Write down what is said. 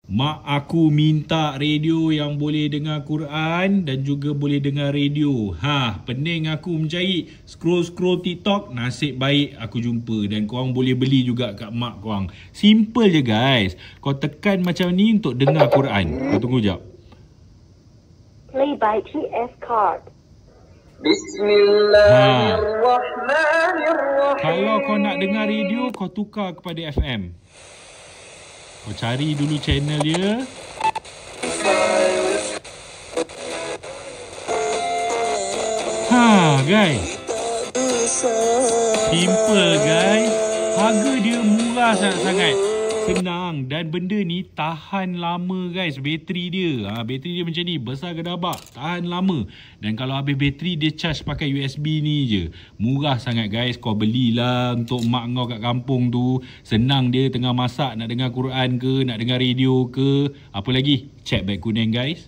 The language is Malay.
Mak aku minta radio yang boleh dengar Quran dan juga boleh dengar radio. Pening aku mencari. Scroll TikTok, nasib baik aku jumpa. Dan korang boleh beli juga kat mak korang. Simple je guys. Kau tekan macam ni untuk dengar Quran. Kau tunggu jap. Play by TS Card. Bismillahirrahmanirrahim. Kalau kau nak dengar radio, kau tukar kepada FM. Kau cari dulu channel dia. Guys. Simple guys. Harga dia murah sangat-sangat. Senang dan benda ni tahan lama guys. Bateri dia bateri dia macam ni, besar gedabak, tahan lama. Dan kalau habis bateri dia charge pakai USB ni je. Murah sangat guys. Kau belilah untuk mak kau kat kampung tu. Senang dia tengah masak, nak dengar Quran ke, nak dengar radio ke, apa lagi, check beg kuning guys.